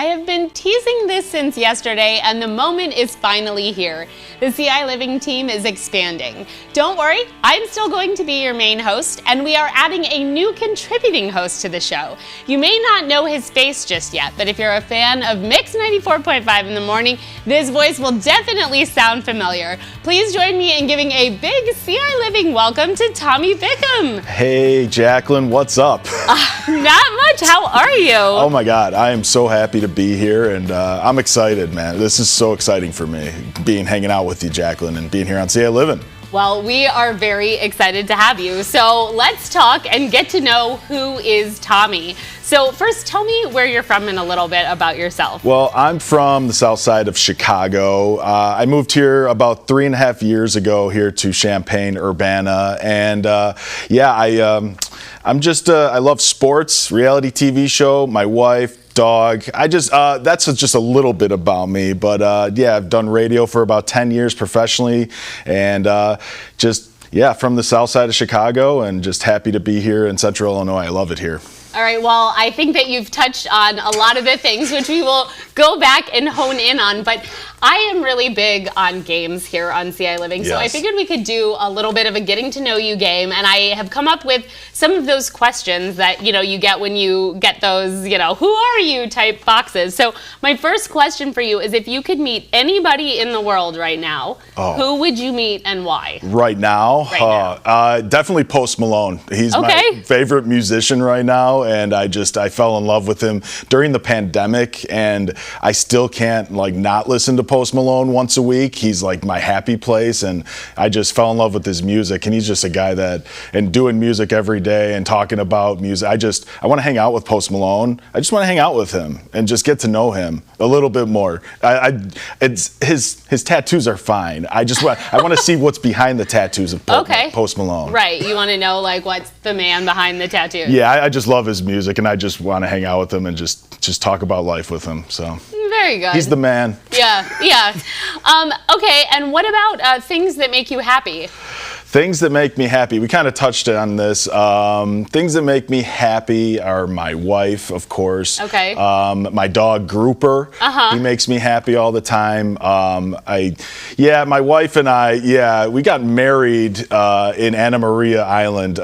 I have been teasing this since yesterday, and the moment is finally here. The ciLiving team is expanding. Don't worry, I'm still going to be your main host, and we are adding a new contributing host to the show. You may not know his face just yet, but if you're a fan of Mix 94.5 in the morning, this voice will definitely sound familiar. Please join me in giving a big ciLiving welcome to Tommy Bickham. Hey, Jaclyn, what's up? Not much. How are you? Oh my God, I am so happy to be here, and I'm excited, man. This is so exciting for me, hanging out with you, Jaclyn, and being here on ciLiving. Well, we are very excited to have you. So let's talk and get to know who is Tommy. So first, tell me where you're from and a little bit about yourself. Well, I'm from the south side of Chicago. I moved here about 3.5 years ago here to Champaign-Urbana, and I love sports, reality TV show, my wife, dog. That's just a little bit about me, but I've done radio for about 10 years professionally, and from the south side of Chicago, and just happy to be here in Central Illinois. I love it here. All right, well, I think that you've touched on a lot of the things which we will go back and hone in on, but I am really big on games here on ciLiving, yes. So I figured we could do a little bit of a getting to know you game, and I have come up with some of those questions that, you get when you get those, who are you type boxes. So my first question for you is, if you could meet anybody in the world right now, who would you meet and why? Right now? Definitely Post Malone. He's my favorite musician right now, and I fell in love with him during the pandemic, and I still can't not listen to Post Malone once a week. He's like my happy place, and I just fell in love with his music, and he's just a guy and doing music every day and talking about music. I want to hang out with Post Malone. I just want to hang out with him and just get to know him a little bit more. His tattoos are fine. I want to see what's behind the tattoos of Post Malone. Right, you want to know what's the man behind the tattoos. Yeah, I just love his music, and I just want to hang out with him and just talk about life with him. So very good. He's the man. Yeah. Okay, and what about things that make you happy? Things that make me happy. We kind of touched on this. Things that make me happy are my wife, of course. Okay. My dog Grouper. He makes me happy all the time. My wife and I, we got married in Anna Maria Island.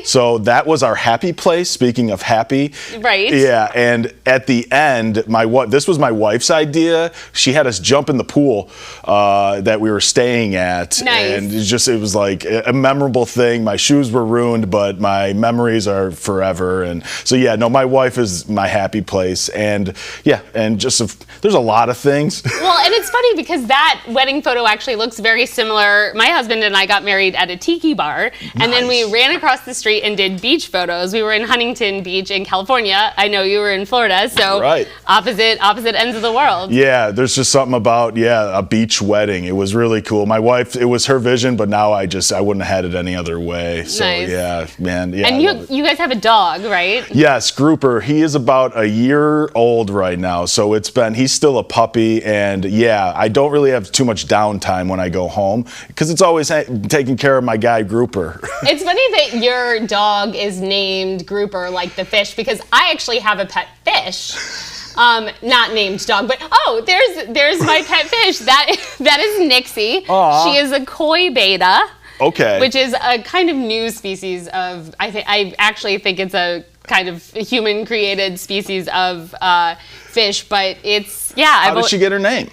So that was our happy place. Speaking of happy. Right. Yeah, and at the end, this was my wife's idea. She had us jump in the pool that we were staying at. Nice. And it was like a memorable thing. My shoes were ruined, but my memories are forever. And so, my wife is my happy place. And there's a lot of things. Well, and it's funny because that wedding photo actually looks very similar. My husband and I got married at a tiki bar, and then we ran across the street and did beach photos. We were in Huntington Beach in California. I know you were in Florida, so opposite ends of the world. Yeah, there's just something about, a beach wedding. It was really cool. My wife, it was her vision, but now I wouldn't have had it any other way. So nice. Yeah, man. Yeah. And you guys have a dog, right? Yes, Grouper. He is about a year old right now. So he's still a puppy, and I don't really have too much downtime when I go home because it's always taking care of my guy Grouper. It's funny that your dog is named Grouper like the fish, because I actually have a pet fish. Not named dog, but there's my pet fish. That is Nixie. Aww. She is a koi beta. Okay. Which is a kind of new species of, I actually think it's a kind of human-created species of fish, but it's, How did she get her name?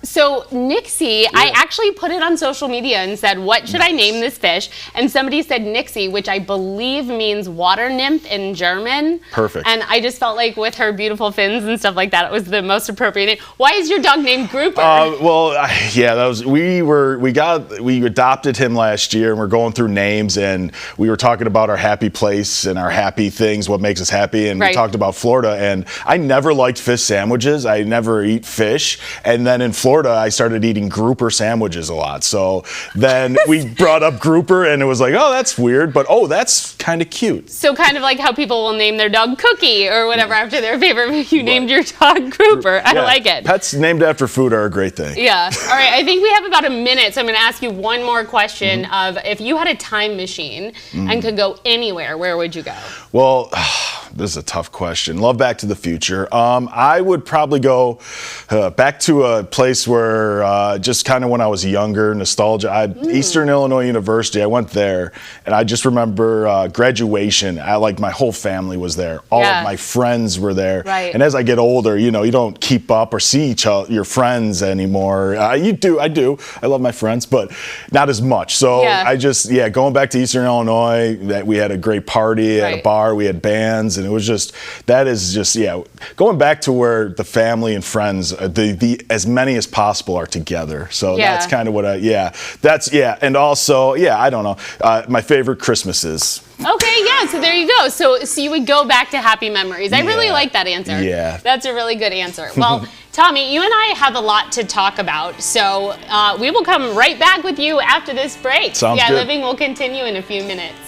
So Nixie, I actually put it on social media and said, what should I name this fish? And somebody said Nixie, which I believe means water nymph in German. Perfect. And I just felt like with her beautiful fins and stuff like that, it was the most appropriate name. Why is your dog named Grouper? We adopted him last year, and we're going through names, and we were talking about our happy place and our happy things, what makes us happy, and we talked about Florida, and I never liked fish sandwiches. I never eat fish, and then in Florida, I started eating Grouper sandwiches a lot. So then we brought up Grouper, and it was like, that's weird, but that's kind of cute. So kind of like how people will name their dog Cookie or whatever after their favorite. You named your dog Grouper. I like it. Pets named after food are a great thing. Yeah. All right. I think we have about a minute, so I'm going to ask you one more question of, if you had a time machine and could go anywhere, where would you go? Well, this is a tough question. Love Back to the Future. I would probably go back to a place where just kind of when I was younger, nostalgia. Eastern Illinois University. I went there, and I just remember graduation. My whole family was there. All of my friends were there. Right. And as I get older, you don't keep up or see your friends anymore. You do. I do. I love my friends, but not as much. So I just going back to Eastern Illinois. That we had a great party at a bar. We had bands, and it was just going back to where the family and friends, the as many as possible are together. So that's kind of what and also I don't know, my favorite Christmases. Okay, so there you go. So you would go back to happy memories. I really like that answer. Yeah. That's a really good answer. Well, Tommy, you and I have a lot to talk about, so we will come right back with you after this break. Sounds good. ciLiving will continue in a few minutes.